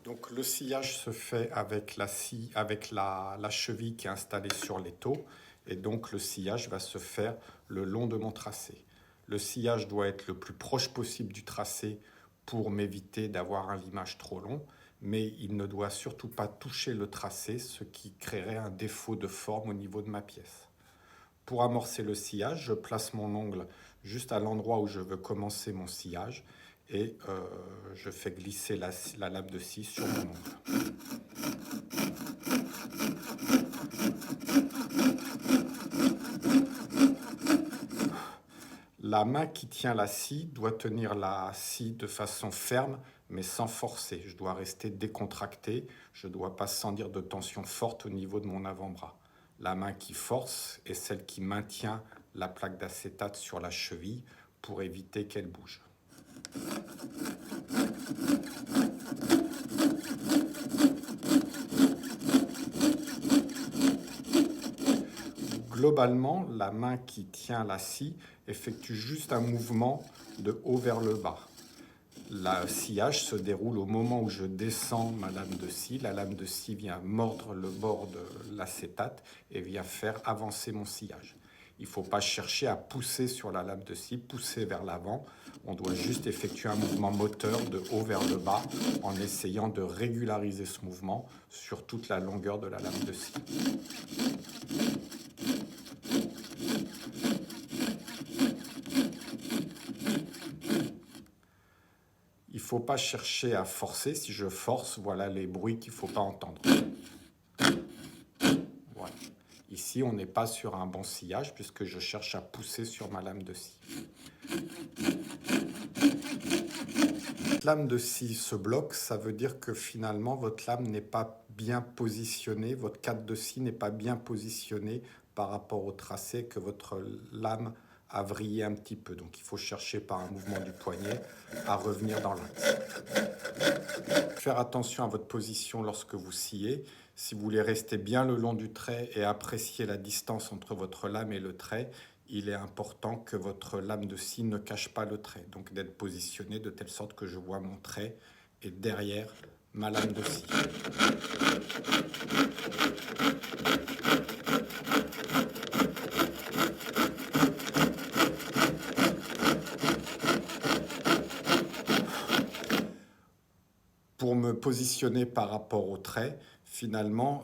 Donc le sciage se fait avec la cheville qui est installée sur l'étau, et donc le sciage va se faire le long de mon tracé. Le sciage doit être le plus proche possible du tracé pour m'éviter d'avoir un limage trop long, mais il ne doit surtout pas toucher le tracé, ce qui créerait un défaut de forme au niveau de ma pièce. Pour amorcer le sciage, je place mon ongle juste à l'endroit où je veux commencer mon sciage et je fais glisser la lame de scie sur mon ongle. La main qui tient la scie doit tenir la scie de façon ferme mais sans forcer. Je dois rester décontracté, je ne dois pas sentir de tension forte au niveau de mon avant-bras. La main qui force est celle qui maintient la plaque d'acétate sur la cheville pour éviter qu'elle bouge. Globalement, la main qui tient la scie effectue juste un mouvement de haut vers le bas. Le sciage se déroule au moment où je descends ma lame de scie. La lame de scie vient mordre le bord de l'acétate et vient faire avancer mon sciage. Il ne faut pas chercher à pousser sur la lame de scie, pousser vers l'avant. On doit juste effectuer un mouvement moteur de haut vers le bas en essayant de régulariser ce mouvement sur toute la longueur de la lame de scie. Il ne faut pas chercher à forcer. Si je force, voilà les bruits qu'il ne faut pas entendre. Voilà. Ici, on n'est pas sur un bon sciage puisque je cherche à pousser sur ma lame de scie. La lame de scie se bloque, ça veut dire que finalement votre lame n'est pas bien positionnée, votre cadre de scie n'est pas bien positionné par rapport au tracé, que votre lame a vrillé un petit peu. Donc il faut chercher par un mouvement du poignet à revenir dans l'axe. Faire attention à votre position lorsque vous sciez. Si vous voulez rester bien le long du trait et apprécier la distance entre votre lame et le trait, il est important que votre lame de scie ne cache pas le trait. Donc d'être positionné de telle sorte que je vois mon trait et derrière ma lame de scie. Pour me positionner par rapport au trait, finalement,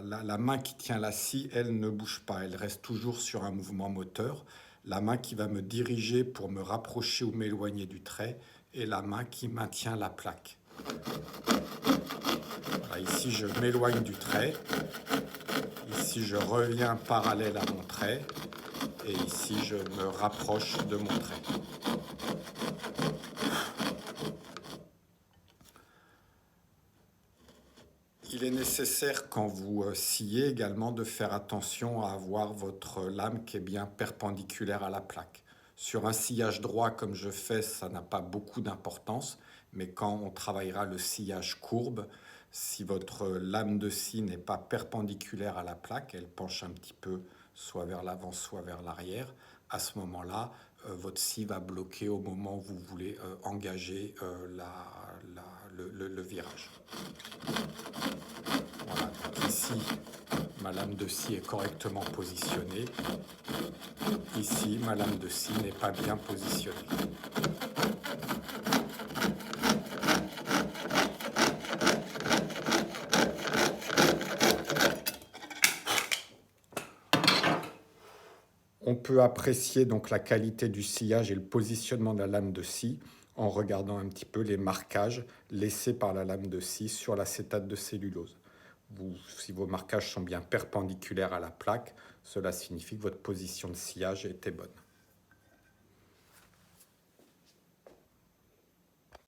la main qui tient la scie, elle ne bouge pas. Elle reste toujours sur un mouvement moteur. La main qui va me diriger pour me rapprocher ou m'éloigner du trait est la main qui maintient la plaque. Voilà, ici, je m'éloigne du trait. Ici, je reviens parallèle à mon trait. Et ici, je me rapproche de mon trait. Il est nécessaire quand vous sciez également de faire attention à avoir votre lame qui est bien perpendiculaire à la plaque. Sur un sciage droit comme je fais, ça n'a pas beaucoup d'importance, mais quand on travaillera le sciage courbe, si votre lame de scie n'est pas perpendiculaire à la plaque, elle penche un petit peu soit vers l'avant, soit vers l'arrière, à ce moment-là, votre scie va bloquer au moment où vous voulez engager le virage. Voilà, donc ici, ma lame de scie est correctement positionnée. Ici, ma lame de scie n'est pas bien positionnée. On peut apprécier donc la qualité du sciage et le positionnement de la lame de scie en regardant un petit peu les marquages laissés par la lame de scie sur l'acétate de cellulose. Si vos marquages sont bien perpendiculaires à la plaque, cela signifie que votre position de sciage était bonne.